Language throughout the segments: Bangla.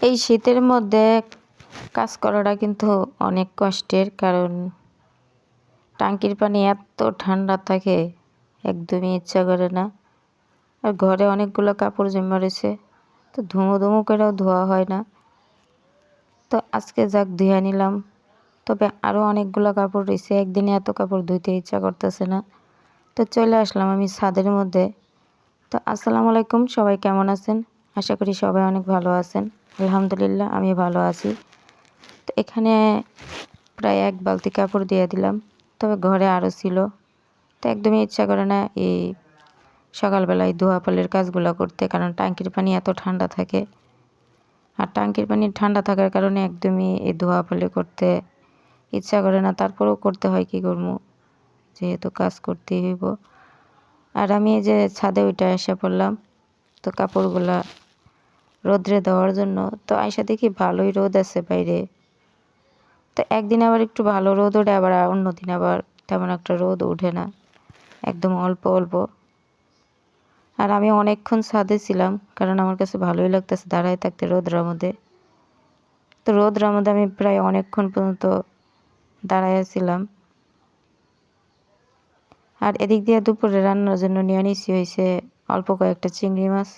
এই শীতের মধ্যে কাজ করাটা কিন্তু অনেক কষ্টের, কারণ টাঙ্কির পানি এত ঠান্ডা থাকে একদমই ইচ্ছা করে না। আর ঘরে অনেকগুলো কাপড় জমা রয়েছে, তো ধুমো ধুমো করেও ধোয়া হয় না। তো আজকে যাক ধুয়ে নিলাম, তবে আরও অনেকগুলো কাপড় রয়েছে, একদিনে এত কাপড় ধুইতে ইচ্ছা করতেছে না। তো চলে আসলাম আমি ছাদের মধ্যে। তো আসসালামু আলাইকুম, সবাই কেমন আছেন? আশা করি সবাই অনেক ভালো আছেন। আলহামদুলিল্লাহ আমি ভালো আছি। তো এখানে প্রায় এক বালতি কাপড় দিয়ে দিলাম, তবে ঘরে আরও ছিল। তো একদমই ইচ্ছা করে না এই সকালবেলায় ধোয়া পালের কাজগুলো করতে, কারণ ট্যাঙ্কির পানি এত ঠান্ডা থাকে। আর ট্যাঙ্কির পানি ঠান্ডা থাকার কারণে একদমই এই ধোয়া পালে করতে ইচ্ছা করে না। তারপরেও করতে হয়, কি করবো, যেহেতু কাজ করতেই হইব। আর আমি এই যে ছাদে ওইটা এসে পড়লাম, তো কাপড়গুলা রোদ্রে দেওয়ার জন্য। তো আইসা দেখি ভালোই রোদ আছে বাইরে। তো একদিন আবার একটু ভালো রোদ ওঠে, আবার অন্যদিন আবার তেমন একটা রোদ ওঠে না, একদম অল্প অল্প। আর আমি অনেকক্ষণ ছাদে ছিলাম, কারণ আমার কাছে ভালোই লাগতেছে দাঁড়ায় থাকতে রোদ্রের মধ্যে। তো রোদ্রের মধ্যে আমি প্রায় অনেকক্ষণ পর্যন্ত দাঁড়ায় ছিলাম। আর এদিক দিয়ে দুপুরে রান্নার জন্য নিয়ে নিছি হয়েছে অল্প কয়েকটা চিংড়ি মাছ।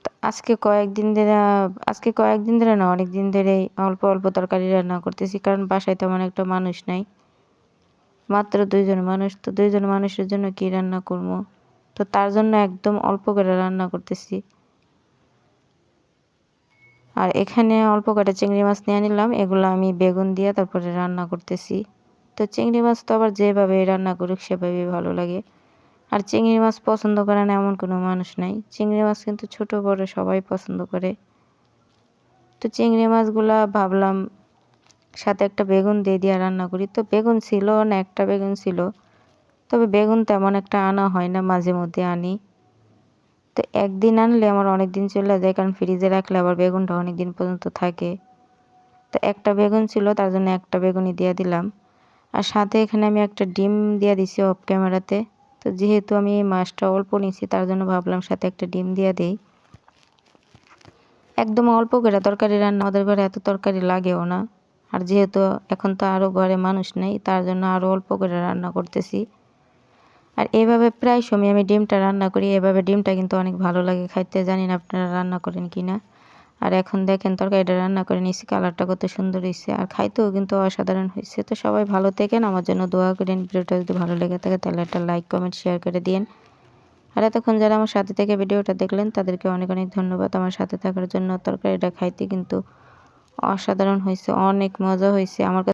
তো আজকে কয়েকদিন ধরে না, অনেক দিন ধরেই অল্প অল্প তরকারি রান্না করতেছি, কারণ বাসায় তেমন একটা মানুষ নাই, মাত্র 2 জন মানুষ। তো 2 জন মানুষের জন্য কি রান্না করবো, তো তার জন্য একদম অল্প করে রান্না করতেছি। আর এখানে অল্প কটা চিংড়ি মাছ নিয়ে নিলাম, এগুলো আমি বেগুন দিয়ে তারপরে রান্না করতেছি। তো চিংড়ি মাছ তো আবার যেভাবে রান্না করুক সেভাবেই ভালো লাগে। আর চিংড়ি মাছ পছন্দ করে না এমন কোনো মানুষ নাই, চিংড়ি মাছ কিন্তু ছোট বড় সবাই পছন্দ করে। তো চিংড়ি মাছগুলা ভাবলাম সাথে একটা বেগুন দিয়ে রান্না করি। তো বেগুন ছিল না, একটা বেগুন ছিল, তবে বেগুন তেমন একটা আনা হয় না, মাঝে মধ্যে আনি। তো একদিন আনলে আমার অনেক দিন চলে যায়, কারণ ফ্রিজে রাখলে আবার বেগুনটা অনেক দিন পর্যন্ত থাকে। তো একটা বেগুন ছিল, তার জন্য একটা বেগুনই দিয়ে দিলাম। আর সাথে এখানে আমি একটা ডিম দিয়ে দিছি অফ ক্যামেরাতে। তো যেহেতু আমি এই মাছটা অল্প নিছি, তার জন্য ভাবলাম সাথে একটা ডিম দিয়ে দিই। একদম অল্প করে তরকারি রান্না, আমাদের ঘরে এত তরকারি লাগেও না। আর যেহেতু এখন তো আরও ঘরে মানুষ নেই, তার জন্য আরও অল্প করে রান্না করতেছি। আর এভাবে প্রায় সময় আমি ডিমটা রান্না করি, এভাবে ডিমটা কিন্তু অনেক ভালো লাগে খাইতে। জানি না আপনারা রান্না করেন কি না। আর এখন দেখেন তরকারিটা রান্না করে নিয়েছি, কালারটা কত সুন্দর হয়েছে, আর খাইতেও কিন্তু অসাধারণ হয়েছে। তো সবাই ভালো থাকেন, আমার জন্য দোয়া করেন। ভিডিওটা যদি ভালো লেগে থাকে তাহলে একটা লাইক কমেন্ট শেয়ার করে দিন। আর এতক্ষণ যারা আমার সাথে থেকে ভিডিওটা দেখলেন তাদেরকে অনেক অনেক ধন্যবাদ আমার সাথে থাকার জন্য। তরকারিটা খাইতে কিন্তু অসাধারণ হয়েছে, অনেক মজা হয়েছে আমার কাছে।